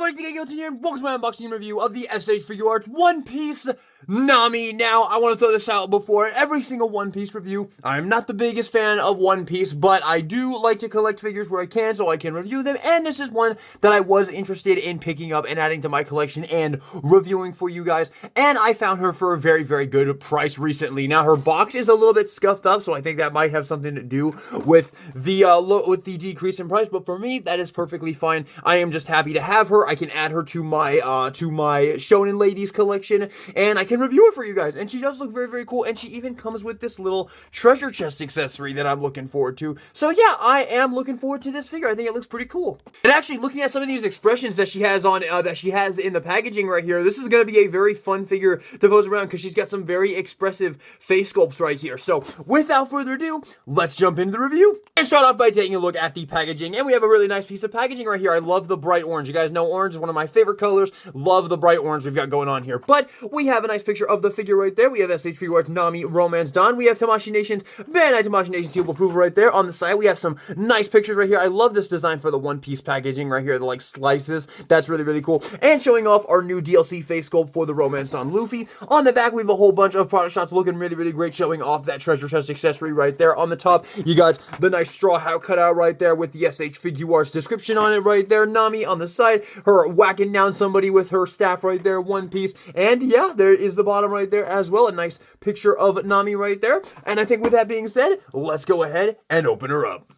everybody, it's here, and welcome to my unboxing review of the SH Figuarts One Piece Nami. Now, I want to throw this out before every single One Piece review. I'm not the biggest fan of One Piece, but I do like to collect figures where I can so I can review them, and this is one that I was interested in picking up and adding to my collection and reviewing for you guys, and I found her for a very, very good price recently. Now, her box is a little bit scuffed up, so I think that might have something to do with the decrease in price, but for me, that is perfectly fine. I am just happy to have her. I can add her to my Shonen Ladies collection, and I can review it for you guys. And she does look very, very cool, and she even comes with this little treasure chest accessory that I'm looking forward to. So yeah, I am looking forward to this figure. I think it looks pretty cool. And actually, looking at some of these expressions that she has on, that she has in the packaging right here, this is going to be a very fun figure to pose around because she's got some very expressive face sculpts right here. So without further ado, let's jump into the review and start off by taking a look at the packaging. And we have a really nice piece of packaging right here. I love the bright orange. You guys know orange is one of my favorite colors. Love the bright orange we've got going on here. But we have a nice picture of the figure right there. We have SH Figuarts Nami Romance Dawn. We have Tamashii Nation's Bandai Tamashii Nation seal of approval right there on the side. We have some nice pictures right here. I love this design for the One Piece packaging right here, the like slices. That's really, really cool. And showing off our new DLC face sculpt for the Romance Dawn Luffy. On the back, we have a whole bunch of product shots looking really, really great, showing off that treasure chest accessory right there. On the top, you got the nice straw hat cutout right there with the SH Figuarts description on it right there. Nami on the side, her whacking down somebody with her staff right there, One Piece. And yeah, there is the bottom right there as well. A nice picture of Nami right there. And I think with that being said, let's go ahead and open her up.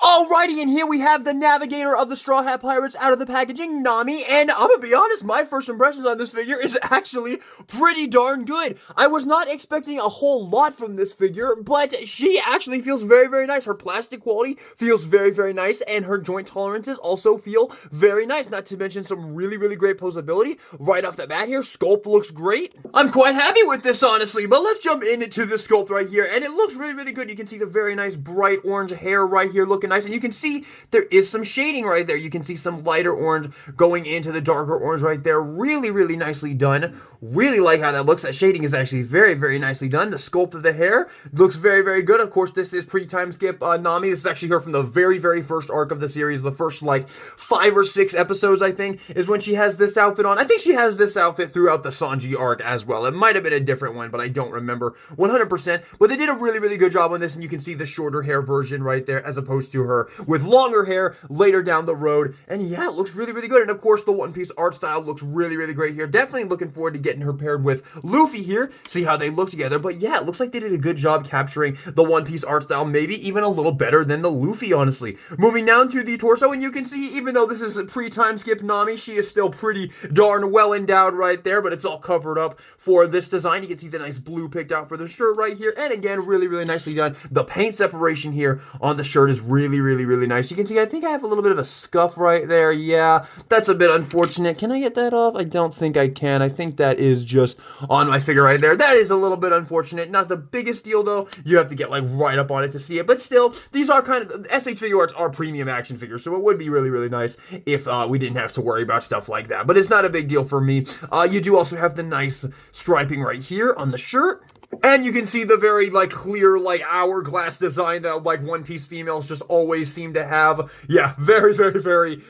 Alrighty, and here we have the navigator of the Straw Hat Pirates out of the packaging, Nami, and I'm gonna be honest, my first impressions on this figure is actually pretty darn good. I was not expecting a whole lot from this figure, but she actually feels very, very nice. Her plastic quality feels very, very nice, and her joint tolerances also feel very nice, not to mention some really, really great posability right off the bat here. Sculpt looks great. I'm quite happy with this, honestly, but let's jump into the sculpt right here, and it looks really, really good. You can see the very nice bright orange hair right here looking nice, and you can see there is some shading right there. You can see some lighter orange going into the darker orange right there. Really, really nicely done. Really like how that looks. That shading is actually very, very nicely done. The sculpt of the hair looks very, very good. Of course, this is pre-time skip Nami. This is actually her from the very, very first arc of the series. The first, like, 5 or 6 episodes, I think, is when she has this outfit on. I think she has this outfit throughout the Sanji arc as well. It might have been a different one, but I don't remember 100%. But they did a really, really good job on this, and you can see the shorter hair version right there as opposed to her with longer hair later down the road. And yeah, it looks really, really good. And of course, the One Piece art style looks really, really great here. Definitely looking forward to getting her paired with Luffy here, see how they look together. But yeah, it looks like they did a good job capturing the One Piece art style, maybe even a little better than the Luffy, honestly. Moving down to the torso, and you can see, even though this is a pre-time skip Nami, she is still pretty darn well endowed right there, but it's all covered up for this design. You can see the nice blue picked out for the shirt right here, and again, really, really nicely done. The paint separation here on the shirt is really, really, really nice. You can see, I think I have a little bit of a scuff right there. Yeah, that's a bit unfortunate. Can I get that off? I don't think I can. I think that is just on my figure right there. That is a little bit unfortunate. Not the biggest deal, though. You have to get, like, right up on it to see it. But still, these are kind of, SH Figuarts are premium action figures, so it would be really, really nice if we didn't have to worry about stuff like that. But it's not a big deal for me. You do also have the nice striping right here on the shirt. And you can see the very, like, clear, like, hourglass design that, like, One Piece females just always seem to have. Yeah, very, very, very,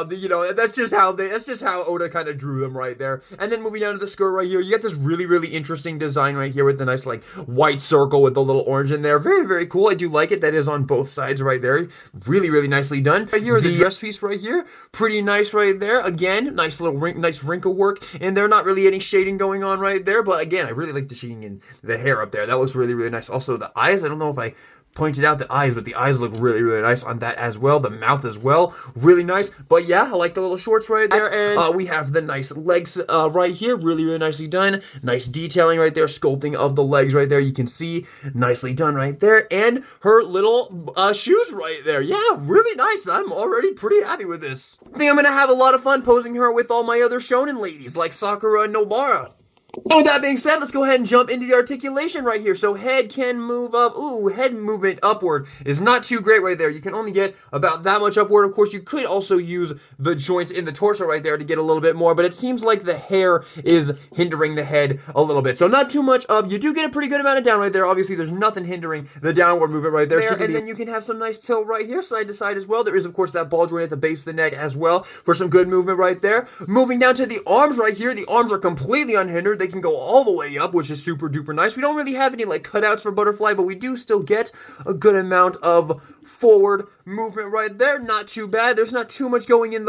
you know, that's just how Oda kind of drew them right there. And then moving down to the skirt right here, you get this really, really interesting design right here with the nice, like, white circle with the little orange in there. Very, very cool. I do like it. That is on both sides right there. Really, really nicely done. Right here, the dress piece right here, pretty nice right there. Again, nice little nice wrinkle work in there. Not really any shading going on right there, but again, I really like the shading in the hair up there. That looks really, really nice. Also, the eyes, I don't know if I pointed out the eyes, but the eyes look really, really nice on that as well. The mouth as well, really nice. But yeah, I like the little shorts right there. And we have the nice legs right here, really, really nicely done. Nice detailing right there, sculpting of the legs right there. You can see, nicely done right there. And her little shoes right there. Yeah, really nice. I'm already pretty happy with this. I think I'm gonna have a lot of fun posing her with all my other shonen ladies, like Sakura and Nobara. And with that being said, let's go ahead and jump into the articulation right here. So head can move up. Ooh, head movement upward is not too great right there. You can only get about that much upward. Of course, you could also use the joints in the torso right there to get a little bit more, but it seems like the hair is hindering the head a little bit. So not too much up. You do get a pretty good amount of down right there. Obviously, there's nothing hindering the downward movement right there. And then you can have some nice tilt right here, side to side as well. There is, of course, that ball joint at the base of the neck as well for some good movement right there. Moving down to the arms right here. The arms are completely unhindered. They can go all the way up, which is super duper nice. We don't really have any like cutouts for butterfly, but we do still get a good amount of forward movement right there. Not too bad. There's not too much getting in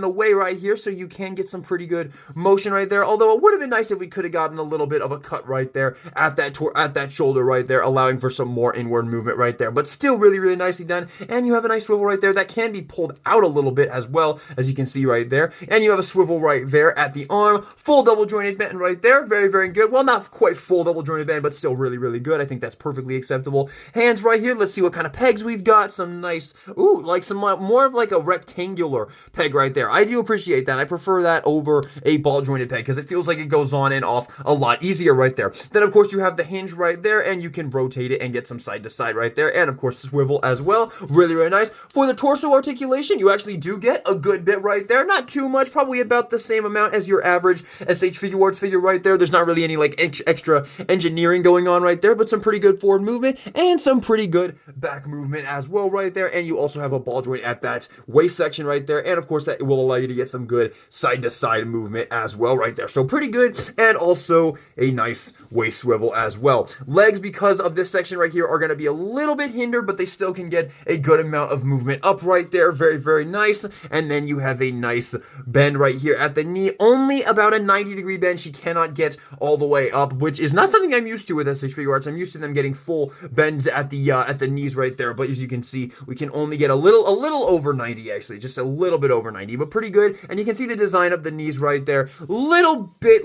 the way right here, so you can get some pretty good motion right there. Although it would have been nice if we could have gotten a little bit of a cut right there at that shoulder right there, allowing for some more inward movement right there. But still really, really nicely done. And you have a nice swivel right there that can be pulled out a little bit as well, as you can see right there. And you have a swivel right there at the arm. Full double jointed bend right there. Very, very good. Well, not quite full double jointed bend, but still really, really good. I think that's perfectly acceptable. Hands right here. Let's see what kind of pegs we've got. Some nice, ooh, like some more of like a rectangular peg right there. I do appreciate that. I prefer that over a ball jointed peg because it feels like it goes on and off a lot easier right there. Then of course you have the hinge right there, and you can rotate it and get some side to side right there, and of course swivel as well. Really, really nice. For the torso articulation, you actually do get a good bit right there. Not too much, probably about the same amount as your average SH Figuarts figure right there. There's not really any like extra engineering going on right there, but some pretty good forward movement and some pretty good back movement as well right there. And you also have a ball joint at that waist section right there, and of course that will allow you to get some good side to side movement as well right there. So pretty good, and also a nice waist swivel as well. Legs, because of this section right here, are going to be a little bit hindered, but they still can get a good amount of movement up right there. Very, very nice. And then you have a nice bend right here at the knee. Only about a 90-degree bend. She cannot get all the way up, which is not something I'm used to with SH Figuarts. I'm used to them getting full bends at the knees right there. But as you can see, we can only get a little over 90 actually, just a little bit over 90, but pretty good. And you can see the design of the knees right there. A little bit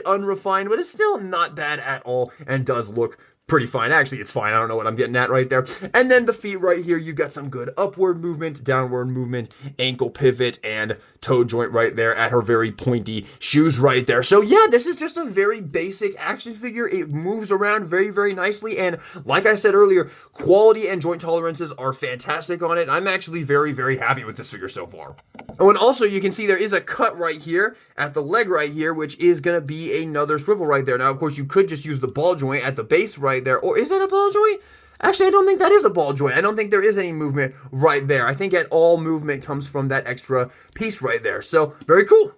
unrefined, but it's still not bad at all and does look pretty fine. Actually, it's fine. I don't know what I'm getting at right there. And then the feet right here, you got some good upward movement, downward movement, ankle pivot, and toe joint right there at her very pointy shoes right there. So yeah, this is just a very basic action figure. It moves around very, very nicely. And like I said earlier, quality and joint tolerances are fantastic on it. I'm actually very, very happy with this figure so far. Oh, and also you can see there is a cut right here at the leg right here, which is going to be another swivel right there. Now, of course, you could just use the ball joint at the base right there. Or is that a ball joint? Actually, I don't think that is a ball joint. I don't think there is any movement right there. I think all movement comes from that extra piece right there. So, very cool.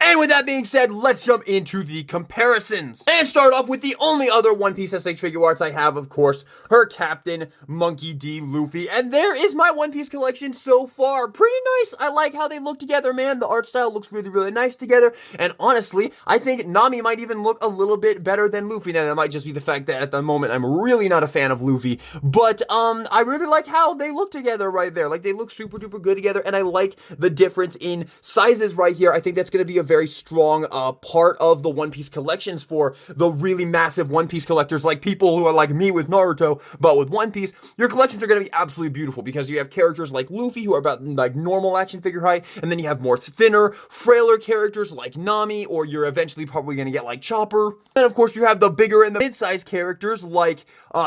And with that being said, let's jump into the comparisons. And start off with the only other One Piece SH Figuarts I have, of course, her Captain Monkey D. Luffy. And there is my One Piece collection so far. Pretty nice. I like how they look together, man. The art style looks really, really nice together. And honestly, I think Nami might even look a little bit better than Luffy. Now, that might just be the fact that at the moment, I'm really not a fan of Luffy. But, I really like how they look together right there. Like, they look super duper good together. And I like the difference in sizes right here. I think that's going to be a very strong part of the One Piece collections for the really massive One Piece collectors, like people who are like me with Naruto, but with One Piece. Your collections are going to be absolutely beautiful because you have characters like Luffy who are about like normal action figure height, and then you have more thinner, frailer characters like Nami, or you're eventually probably going to get like Chopper. And of course you have the bigger and the mid-sized characters like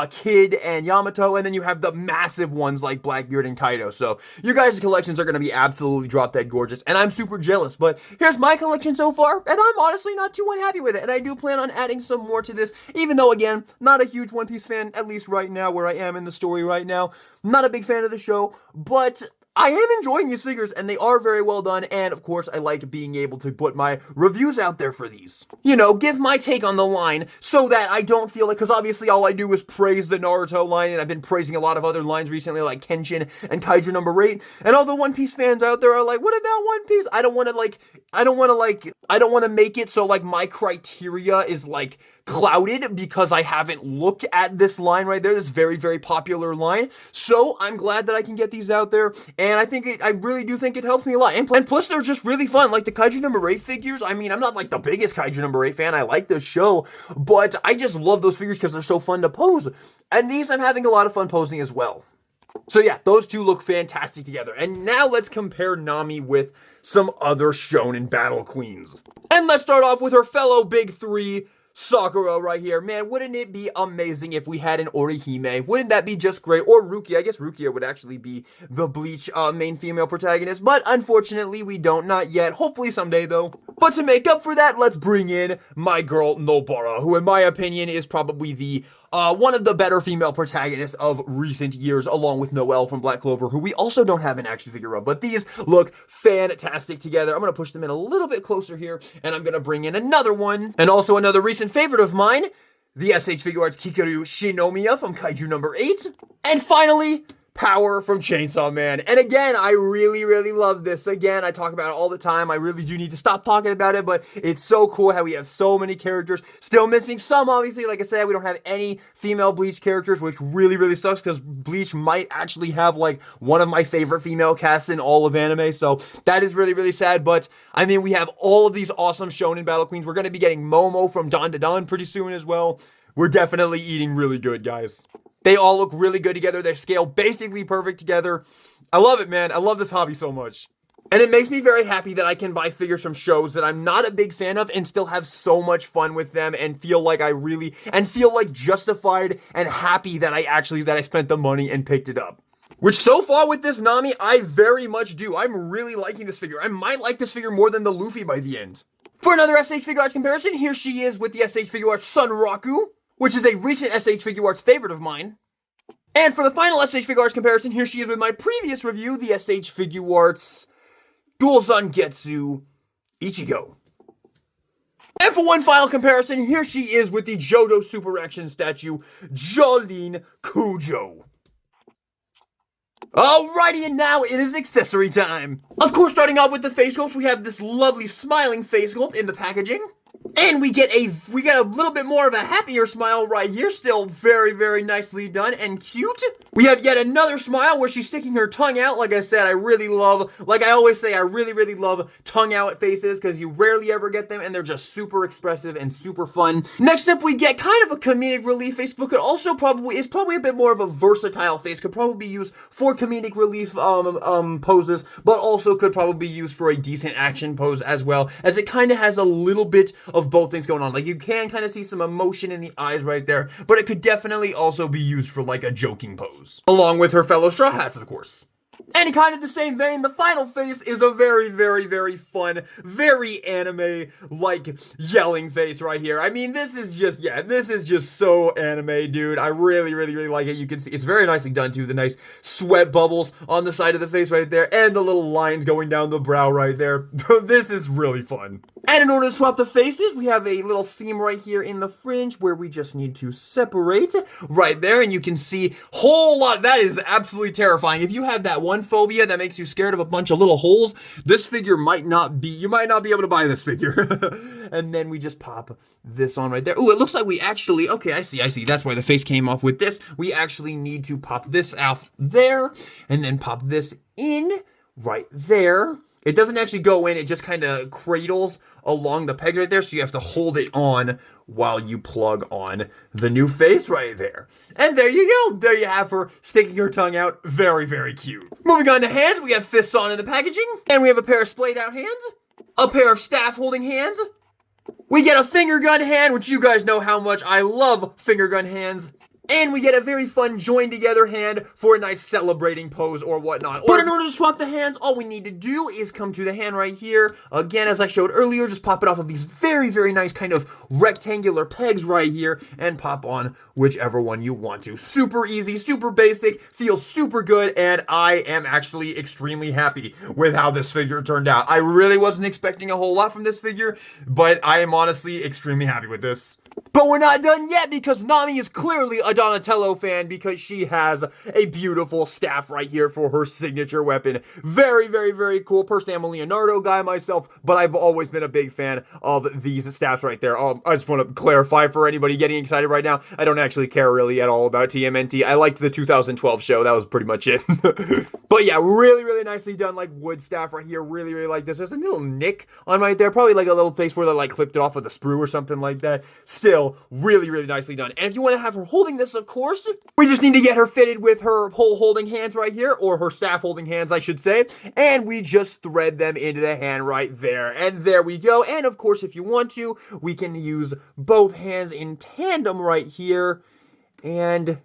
Kid and Yamato, and then you have the massive ones like Blackbeard and Kaido. So your guys' collections are going to be absolutely drop dead gorgeous, and I'm super jealous. But here's my collection so far, and I'm honestly not too unhappy with it, and I do plan on adding some more to this, even though, again, not a huge One Piece fan, at least right now, where I am in the story right now. Not a big fan of the show, but I am enjoying these figures, and they are very well done, and of course, I like being able to put my reviews out there for these. You know, give my take on the line, so that I don't feel like, because obviously all I do is praise the Naruto line, and I've been praising a lot of other lines recently, like Kenshin and Kaiju number 8, and all the One Piece fans out there are like, what about One Piece? I don't want to make it so, like, my criteria is, like, clouded because I haven't looked at this line right there, this very, very popular line. So I'm glad that I can get these out there, and I really do think it helps me a lot. And plus, they're just really fun. Like the Kaiju number 8 figures, I mean, I'm not like the biggest Kaiju number 8 fan. I like the show, but I just love those figures because they're so fun to pose. And these I'm having a lot of fun posing as well. So yeah, those two look fantastic together. And now let's compare Nami with some other shonen battle queens. And let's start off with her fellow big three, Sakura right here. Man, wouldn't it be amazing if we had an Orihime? Wouldn't that be just great? Or Rukia. I guess Rukia would actually be the Bleach main female protagonist. But unfortunately, we don't. Not yet. Hopefully someday, though. But to make up for that, let's bring in my girl Nobara, who in my opinion is probably the one of the better female protagonists of recent years, along with Noelle from Black Clover, who we also don't have an action figure of. But these look fantastic together. I'm going to push them in a little bit closer here, and I'm going to bring in another one, and also another recent favorite of mine, the SH Figuarts Kikaru Shinomiya from Kaiju number 8. And finally, Power from Chainsaw Man. And again, I really, really love this. Again, I talk about it all the time. I really do need to stop talking about it, but it's so cool how we have so many characters. Still missing some, obviously. Like I said, we don't have any female Bleach characters, which really, really sucks because Bleach might actually have, like, one of my favorite female casts in all of anime. So that is really, really sad. But, I mean, we have all of these awesome shonen battle queens. We're going to be getting Momo from Dawn to Dawn pretty soon as well. We're definitely eating really good, guys. They all look really good together. They scale basically perfect together. I love it, man. I love this hobby so much. And it makes me very happy that I can buy figures from shows that I'm not a big fan of and still have so much fun with them and feel like feel like justified and happy that I spent the money and picked it up. Which so far with this Nami, I very much do. I'm really liking this figure. I might like this figure more than the Luffy by the end. For another SH Figuarts comparison, here she is with the SH Figuarts Sunraku, which is a recent SH Figuarts favorite of mine. And for the final SH Figuarts comparison, here she is with my previous review, the SH Figuarts Dual Zangetsu Ichigo. And for one final comparison, here she is with the JoJo Super Action statue, Jolene Kujo. Alrighty, and now it is accessory time. Of course, starting off with the face sculpt, we have this lovely smiling face sculpt in the packaging. And we get a little bit more of a happier smile right here. Still very, very nicely done and cute. We have yet another smile where she's sticking her tongue out. Like I said, I really love, like I always say, I really, really love tongue out faces because you rarely ever get them and they're just super expressive and super fun. Next up, we get kind of a comedic relief face, but is probably a bit more of a versatile face. Could probably be used for comedic relief poses, but also could probably be used for a decent action pose as well, as it kind of has a little bit of both things going on. Like, you can kind of see some emotion in the eyes right there, but it could definitely also be used for like a joking pose, along with her fellow Straw Hats, of course. And in kind of the same vein, the final face is a very, very, very fun, very anime-like yelling face right here. I mean, this is just so anime, dude. I really, really, really like it. You can see it's very nicely done, too. The nice sweat bubbles on the side of the face right there, and the little lines going down the brow right there. This is really fun. And in order to swap the faces, we have a little seam right here in the fringe where we just need to separate right there, and you can see whole lot. That is absolutely terrifying. If you have that one phobia that makes you scared of a bunch of little holes, this figure might not be able to buy this figure. And then we just pop this on right there. Ooh, it looks like we actually, okay, I see. That's why the face came off with this. We actually need to pop this out there, and then pop this in right there. It doesn't actually go in, it just kind of cradles along the pegs right there, so you have to hold it on while you plug on the new face right there. And there you go. There you have her sticking her tongue out. Very, very cute. Moving on to hands, we have fists on in the packaging, and we have a pair of splayed out hands, a pair of staff holding hands. We get a finger gun hand, which you guys know how much I love finger gun hands. And we get a very fun joined together hand for a nice celebrating pose or whatnot. But in order to swap the hands, all we need to do is come to the hand right here. Again, as I showed earlier, just pop it off of these very, very nice kind of rectangular pegs right here and pop on whichever one you want to. Super easy, super basic, feels super good, and I am actually extremely happy with how this figure turned out. I really wasn't expecting a whole lot from this figure, but I am honestly extremely happy with this. But we're not done yet, because Nami is clearly a Donatello fan because she has a beautiful staff right here for her signature weapon. Very, very, very cool. Personally, I'm a Leonardo guy myself, but I've always been a big fan of these staffs right there. I just want to clarify for anybody getting excited right now, I don't actually care really at all about TMNT. I liked the 2012 show. That was pretty much it. But yeah, really, really nicely done, like wood staff right here. Really, really like this. There's a little nick on right there. Probably like a little place where they like clipped it off with a sprue or something like that. still really, really nicely done. And if you want to have her holding this, of course, we just need to get her fitted with her pole holding hands right here, or her staff holding hands, I should say, and we just thread them into the hand right there, and there we go. And of course, if you want to, we can use both hands in tandem right here and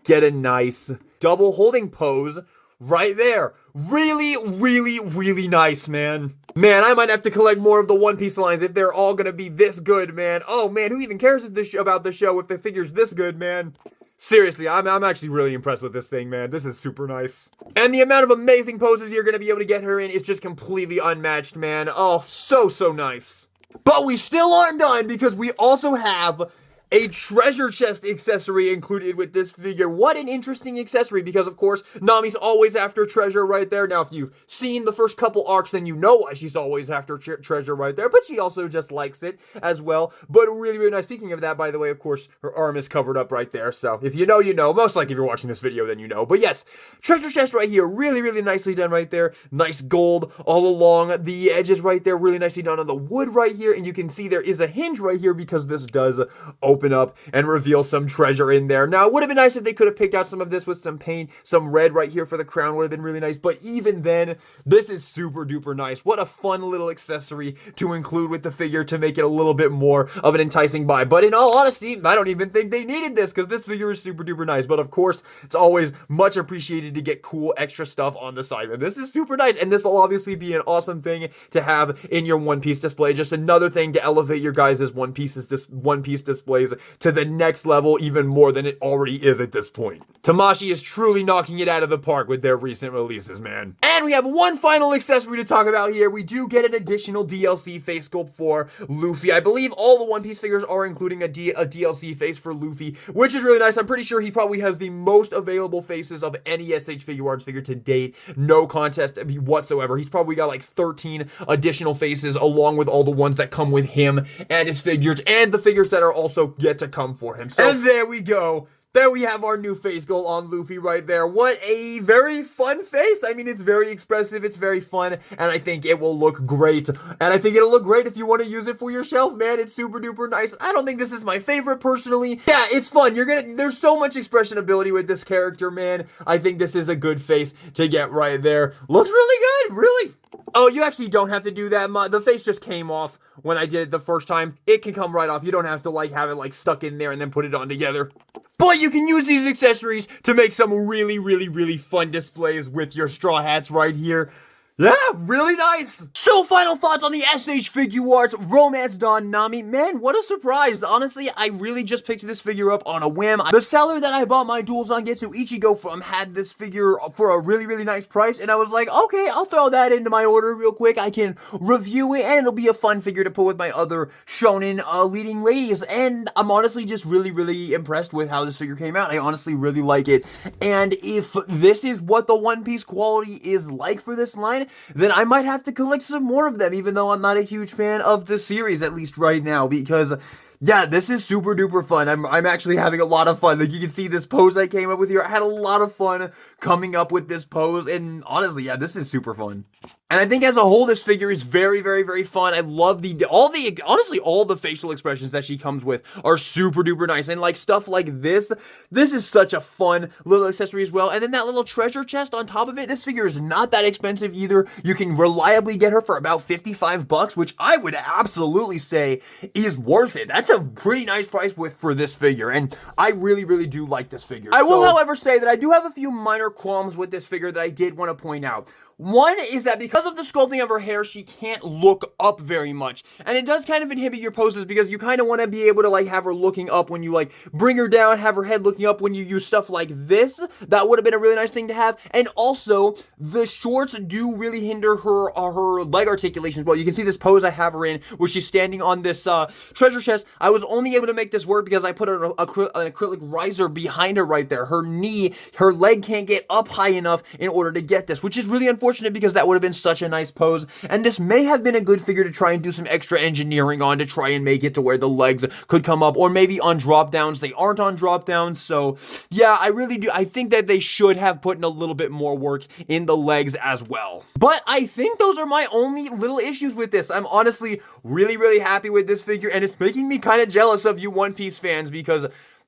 get a nice double holding pose right there. Really, really, really nice, man. Man, I might have to collect more of the One Piece lines if they're all gonna be this good, man. Oh man, who even cares about the show if the figure's this good, man? Seriously, I'm actually really impressed with this thing, man. This is super nice. And the amount of amazing poses you're gonna be able to get her in is just completely unmatched, man. Oh, so nice. But we still aren't done, because we also have a treasure chest accessory included with this figure. What an interesting accessory, because of course, Nami's always after treasure right there. Now, if you've seen the first couple arcs, then you know why she's always after treasure right there, but she also just likes it as well. But really, really nice. Speaking of that, by the way, of course, her arm is covered up right there, so if you know, you know. Most likely if you're watching this video, then you know. But yes, treasure chest right here, really, really nicely done right there. Nice gold all along the edges right there, really nicely done on the wood right here, and you can see there is a hinge right here because this does open up and reveal some treasure in there. Now, it would have been nice if they could have picked out some of this with some paint, some red right here for the crown would have been really nice, but even then, this is super duper nice. What a fun little accessory to include with the figure to make it a little bit more of an enticing buy. But in all honesty, I don't even think they needed this, because this figure is super duper nice. But of course, it's always much appreciated to get cool extra stuff on the side, and this is super nice, and this will obviously be an awesome thing to have in your One Piece display. Just another thing to elevate your guys' One Piece displays to the next level even more than it already is at this point. Tamashii is truly knocking it out of the park with their recent releases, man. And we have one final accessory to talk about here. We do get an additional DLC face sculpt for Luffy. I believe all the One Piece figures are including a DLC face for Luffy, which is really nice. I'm pretty sure he probably has the most available faces of any SH Figuarts figure to date. No contest whatsoever. He's probably got like 13 additional faces along with all the ones that come with him and his figures and the figures that are also yet to come for him. So, and there we go. There we have our new face goal on Luffy right there. What a very fun face. I mean, it's very expressive, it's very fun, and I think it will look great. And I think it'll look great if you want to use it for your shelf, man. It's super duper nice. I don't think this is my favorite personally. Yeah, it's fun. There's so much expression ability with this character, man. I think this is a good face to get right there. Looks really good, really. Oh, you actually don't have to do that. The face just came off when I did it the first time. It can come right off. You don't have to like have it like stuck in there and then put it on together. But you can use these accessories to make some really, really, really fun displays with your Straw Hats right here. Yeah, really nice. So, final thoughts on the SH Figuarts Romance Dawn Nami. Man, what a surprise. Honestly, I really just picked this figure up on a whim. The seller that I bought my Dual Zangetsu Ichigo from had this figure for a really, really nice price, and I was like, okay, I'll throw that into my order real quick. I can review it, and it'll be a fun figure to put with my other shonen leading ladies. And I'm honestly just really, really impressed with how this figure came out. I honestly really like it. And if this is what the One Piece quality is like for this line, then I might have to collect some more of them, even though I'm not a huge fan of the series, at least right now, because yeah, this is super duper fun. I'm actually having a lot of fun. Like, you can see this pose I came up with here. I had a lot of fun coming up with this pose, and honestly, yeah, this is super fun. And I think as a whole, this figure is very, very, very fun. I love honestly, all the facial expressions that she comes with are super duper nice. And like stuff like this is such a fun little accessory as well. And then that little treasure chest on top of it, this figure is not that expensive either. You can reliably get her for about 55 bucks, which I would absolutely say is worth it. That's a pretty nice price for this figure. And I really, really do like this figure. I will, however, say that I do have a few minor qualms with this figure that I did want to point out. One is that because of the sculpting of her hair, she can't look up very much. And it does kind of inhibit your poses because you kind of want to be able to like have her looking up when you like bring her down, have her head looking up when you use stuff like this. That would have been a really nice thing to have. And also, the shorts do really hinder her leg articulations. Well, you can see this pose I have her in where she's standing on this treasure chest. I was only able to make this work because I put an acrylic riser behind her right there. Her leg can't get up high enough in order to get this, which is really unfortunate because that would have been such a nice pose, and this may have been a good figure to try and do some extra engineering on to try and make it to where the legs could come up, or maybe on drop downs. They aren't on drop downs, so yeah, I really do. I think that they should have put in a little bit more work in the legs as well. But I think those are my only little issues with this. I'm honestly really happy with this figure, and it's making me kind of jealous of you One Piece fans, because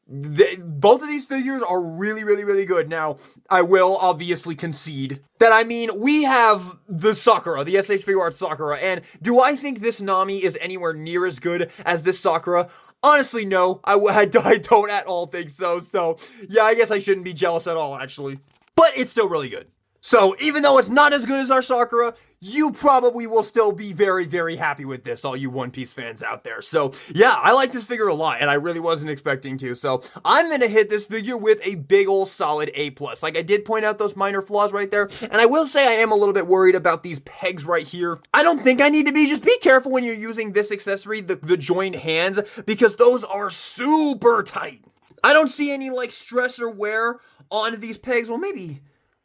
both of these figures are really good. Now, I will obviously concede that, I mean, we have the Sakura, the SH Figuarts Sakura, and do I think this Nami is anywhere near as good as this Sakura? Honestly, no, I don't at all think so. So, yeah, I guess I shouldn't be jealous at all, actually. But it's still really good. So, even though it's not as good as our Sakura, you probably will still be very happy with this, all you One Piece fans out there. So, yeah, I like this figure a lot, and I really wasn't expecting to. So, I'm gonna hit this figure with a big ol' solid A+. Like, I did point out those minor flaws right there, and I will say I am a little bit worried about these pegs right here. I don't think I need to be. Just be careful when you're using this accessory, the joined hands, because those are super tight. I don't see any, like, stress or wear on these pegs. Well, maybe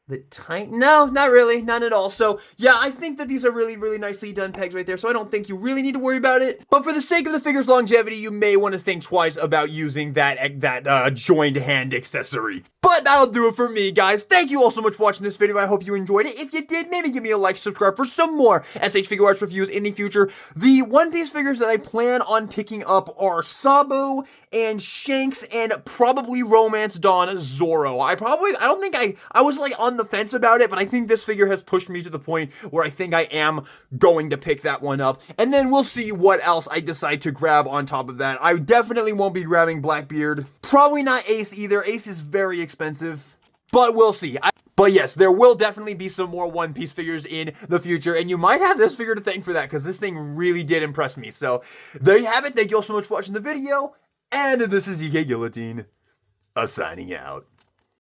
the tight? No, not really, none at all. So yeah, I think that these are really nicely done pegs right there, so I don't think you really need to worry about it. But for the sake of the figure's longevity, you may want to think twice about using that joined hand accessory. But that'll do it for me, guys. Thank you all so much for watching this video. I hope you enjoyed it. If you did, maybe give me a like, subscribe for some more SH Figuarts reviews in the future. The One Piece figures that I plan on picking up are Sabo and Shanks and probably Romance Dawn Zoro. I don't think I was like on the fence about it, but I think this figure has pushed me to the point where I think I am going to pick that one up. And then we'll see what else I decide to grab on top of that. I definitely won't be grabbing Blackbeard. Probably not Ace either. Ace is very expensive, but we'll see. But yes, there will definitely be some more One Piece figures in the future, and you might have this figure to thank for that, because this thing really did impress me. So there you have it. Thank you all so much for watching the video, and this is DK Guillotine, signing out.